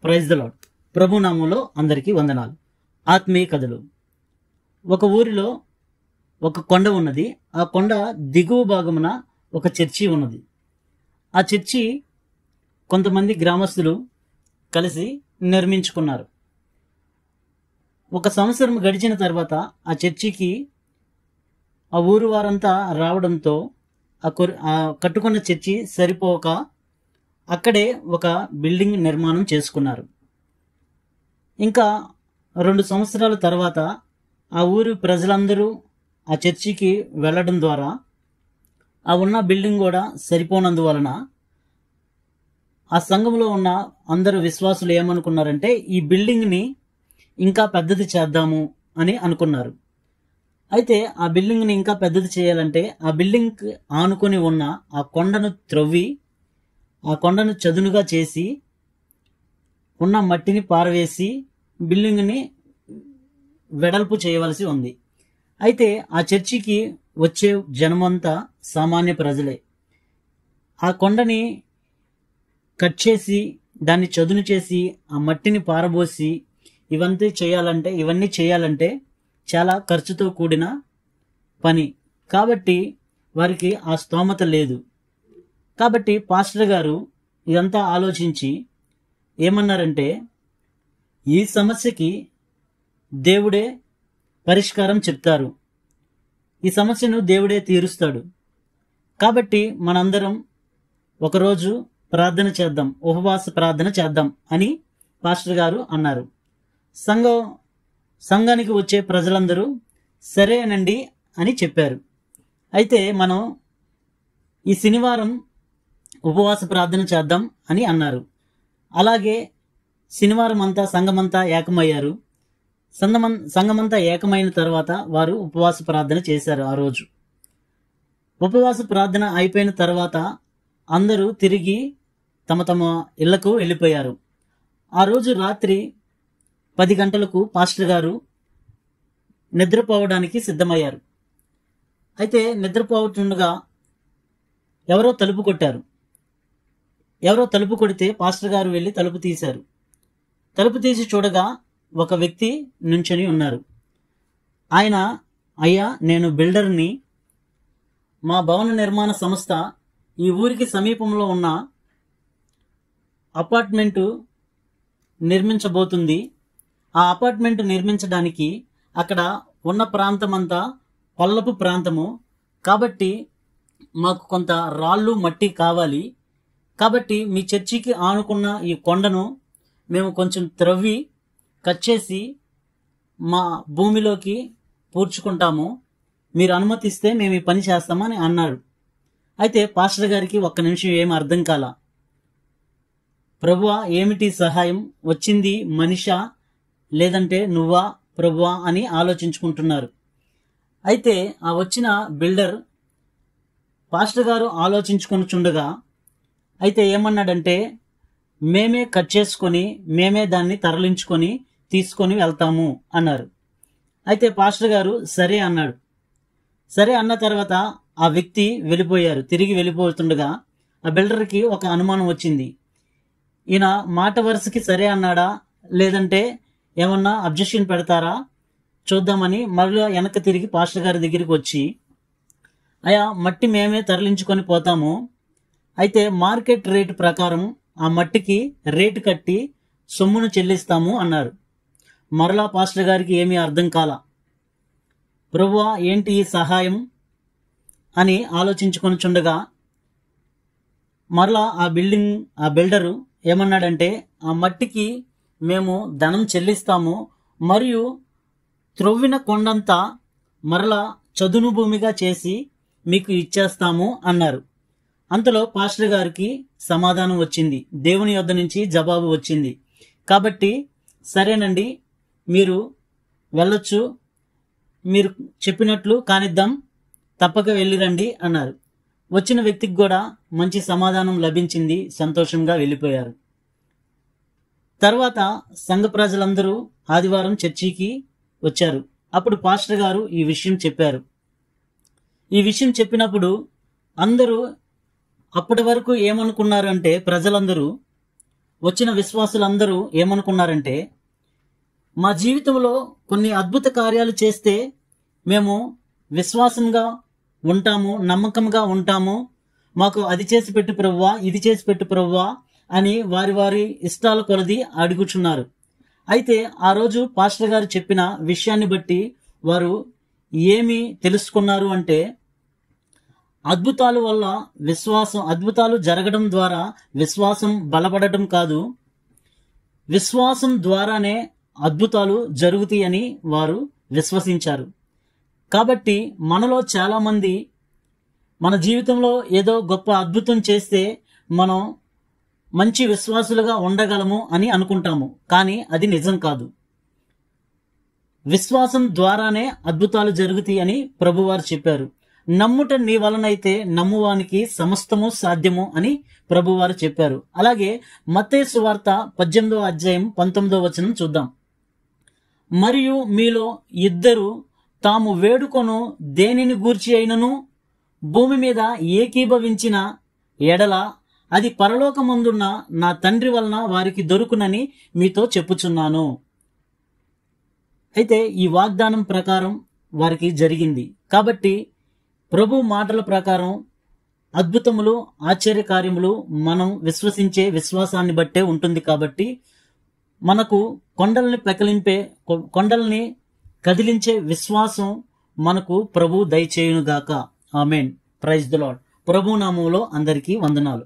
Praise the lord. ప్రభు నామములో అందరికీ వందనాలు. ఆత్మీయ కథలు. ఒక ఊరిలో ఒక కొండ ఉన్నది. ఆ కొండ దిగువ భాగమున ఒక చర్చి ఉన్నది. ఆ చర్చి కొంతమంది గ్రామస్తులు కలిసి నిర్మించుకున్నారు. ఒక సంవత్సరం గడిచిన తర్వాత ఆ చర్చికి ఆ ఊరు వారంతా రావడంతో ఆ కట్టుకున్న చర్చి సరిపోక అక్కడే ఒక బిల్డింగ్ నిర్మాణం చేసుకున్నారు. ఇంకా 2 సంవత్సరాల తర్వాత ఆ ఊరి ప్రజలందరూ ఆ చర్చికి వెళ్ళడం ద్వారా ఆ ఉన్న బిల్డింగ్ కూడా సరిపోనందువలన ఆ సంఘంలో ఉన్న అందరు విశ్వాసులు ఏమనుకున్నారంటే ఈ బిల్డింగ్ని ఇంకా పెద్దది చేద్దాము అని అనుకున్నారు. అయితే ఆ బిల్డింగ్ని ఇంకా పెద్దది చేయాలంటే ఆ బిల్డింగ్ ఆనుకొని ఉన్న ఆ కొండను త్రవ్వి ఆ కొండను చదునుగా చేసి ఉన్న మట్టిని పారవేసి బిల్డింగ్ని వెడల్పు చేయవలసి ఉంది. అయితే ఆ చర్చికి వచ్చే జనమంతా సామాన్య ప్రజలే. ఆ కొండని కట్ చేసి దాన్ని చదును చేసి ఆ మట్టిని పారబోసి ఇవన్నీ చేయాలంటే చాలా ఖర్చుతో కూడిన పని. కాబట్టి వారికి ఆ స్తోమత లేదు. కాబట్టి పాస్టర్ గారు ఇదంతా ఆలోచించి ఏమన్నారంటే ఈ సమస్యకి దేవుడే పరిష్కారం చెప్తారు, ఈ సమస్యను దేవుడే తీరుస్తాడు. కాబట్టి మనందరం ఒకరోజు ప్రార్థన చేద్దాం, ఉపవాస ప్రార్థన చేద్దాం అని పాస్టర్ గారు అన్నారు. సంఘానికి వచ్చే ప్రజలందరూ సరేనండి అని చెప్పారు. అయితే మనం ఈ శనివారం ఉపవాస ప్రార్థన చేద్దాం అని అన్నారు. అలాగే శనివారం అంతా సంఘమంతా ఏకమయ్యారు. సంఘమంతా ఏకమైన తర్వాత వారు ఉపవాస ప్రార్థన చేశారు. ఆ రోజు ఉపవాస ప్రార్థన అయిపోయిన తర్వాత అందరూ తిరిగి తమ తమ ఇళ్లకు వెళ్ళిపోయారు. ఆ రోజు రాత్రి 10 గంటలకు పాస్టర్ గారు నిద్రపోవడానికి సిద్ధమయ్యారు. అయితే నిద్రపోతుండగా ఎవరో తలుపు కొట్టారు. ఎవరో తలుపు కొడితే పాస్టర్ గారు వెళ్ళి తలుపు తీశారు. తలుపు తీసి చూడగా ఒక వ్యక్తి నుంచొని ఉన్నారు. ఆయన, అయ్యా, నేను బిల్డర్ని, మా భవన నిర్మాణ సంస్థ ఈ ఊరికి సమీపంలో ఉన్న అపార్ట్మెంటు నిర్మించబోతుంది. ఆ అపార్ట్మెంట్ నిర్మించడానికి అక్కడ ఉన్న ప్రాంతమంతా పల్లపు ప్రాంతము. కాబట్టి మాకు కొంత రాళ్ళు మట్టి కావాలి. కాబట్టి మీ చర్చికి ఆనుకున్న ఈ కొండను మేము కొంచెం త్రవ్వి కట్ చేసి మా భూమిలోకి పూడ్చుకుంటాము, మీరు అనుమతిస్తే మేము ఈ పని చేస్తామని అన్నాడు. అయితే పాస్టర్ గారికి ఒక్క నిమిషం ఏమి అర్థం కాల. ప్రభువా, ఏమిటి సహాయం వచ్చింది? మనిషా లేదంటే నువ్వా ప్రభువా అని ఆలోచించుకుంటున్నారు. అయితే ఆ వచ్చిన బిల్డర్ పాస్టర్ గారు ఆలోచించుకొనిచుండగా అయితే ఏమన్నాడంటే, మేమే కట్ చేసుకొని మేమే దాన్ని తరలించుకొని తీసుకొని వెళ్తాము అన్నారు. అయితే పాస్టర్ గారు సరే అన్నాడు. సరే అన్న తర్వాత ఆ వ్యక్తి వెళ్ళిపోయారు. తిరిగి వెళ్ళిపోతుండగా ఆ బిల్డర్కి ఒక అనుమానం వచ్చింది. ఈయన మాట వరుసకి సరే అన్నాడా లేదంటే ఏమన్నా అబ్జెక్షన్ పెడతారా చూద్దామని మరలా వెనక్కి తిరిగి పాస్టర్ గారి దగ్గరికి వచ్చి, అయ్యా, మట్టి మేమే తరలించుకొని పోతాము, అయితే మార్కెట్ రేటు ప్రకారం ఆ మట్టికి రేటు కట్టి సొమ్మును చెల్లిస్తాము అన్నారు. మరలా పాస్టర్ గారికి ఏమీ అర్థం కాల. ప్రభువా, ఏంటి ఈ సహాయం అని ఆలోచించుకొనిచుండగా మరలా ఆ బిల్డరు ఏమన్నాడంటే, ఆ మట్టికి మేము ధనం చెల్లిస్తాము, మరియు త్రవ్విన కొండంతా మరలా చదును భూమిగా చేసి మీకు ఇచ్చేస్తాము అన్నారు. అంతలో పాస్టర్ గారికి సమాధానం వచ్చింది, దేవుని యొద్ద నుంచి జవాబు వచ్చింది. కాబట్టి సరేనండి, మీరు వెళ్ళొచ్చు, మీరు చెప్పినట్లు కానిద్దాం, తప్పక వెళ్ళిరండి అన్నారు. వచ్చిన వ్యక్తికి కూడా మంచి సమాధానం లభించింది. సంతోషంగా వెళ్ళిపోయారు. తర్వాత సంఘ ప్రజలందరూ ఆదివారం చర్చికి వచ్చారు. అప్పుడు పాస్టర్ గారు ఈ విషయం చెప్పారు. ఈ విషయం చెప్పినప్పుడు అందరూ అప్పటి వరకు ఏమనుకున్నారు అంటే ప్రజలందరూ వచ్చిన విశ్వాసులందరూ ఏమనుకున్నారంటే, మా జీవితంలో కొన్ని అద్భుత కార్యాలు చేస్తే మేము విశ్వాసంగా ఉంటాము, నమ్మకంగా ఉంటాము, మాకు అది చేసి పెట్టు ప్రభువా, ఇది చేసి పెట్టు ప్రభువా అని వారి వారి ఇష్టాల కొలది అడుగుచున్నారు. అయితే ఆ రోజు పాస్టర్ గారు చెప్పిన విషయాన్ని బట్టి వారు ఏమి తెలుసుకున్నారు అంటే, అద్భుతాల వల్ల అద్భుతాలు జరగడం ద్వారా విశ్వాసం బలపడటం కాదు, విశ్వాసం ద్వారానే అద్భుతాలు జరుగుతాయని వారు విశ్వసించారు. కాబట్టి మనలో చాలా మంది మన జీవితంలో ఏదో గొప్ప అద్భుతం చేస్తే మనం మంచి విశ్వాసులుగా ఉండగలము అని అనుకుంటాము. కానీ అది నిజం కాదు. విశ్వాసం ద్వారానే అద్భుతాలు జరుగుతాయి అని ప్రభువారు చెప్పారు. నమ్ముట నీ వలనైతే నమ్మువానికి సమస్తము సాధ్యము అని ప్రభువారు చెప్పారు. అలాగే మత్తయి సువార్త 18వ అధ్యాయం 19వ వచనం చూద్దాం. మరియు మీలో ఇద్దరు తాము వేడుకొను దేనిని గూర్చి అయినను భూమి మీద ఏకీభవించిన ఎడల అది పరలోకమందున్న నా తండ్రి వలన వారికి దొరుకునని మీతో చెప్పుచున్నాను. అయితే ఈ వాగ్దానం ప్రకారం వారికి జరిగింది. కాబట్టి ప్రభు మాటల ప్రకారం అద్భుతములు, ఆశ్చర్యకార్యములు మనం విశ్వసించే విశ్వాసాన్ని బట్టే ఉంటుంది. కాబట్టి మనకు కొండల్ని కదిలించే విశ్వాసం మనకు ప్రభు దయచేయునుగాక. ఆమేన్. Praise the Lord. ప్రభు నామములో అందరికీ వందనాలు.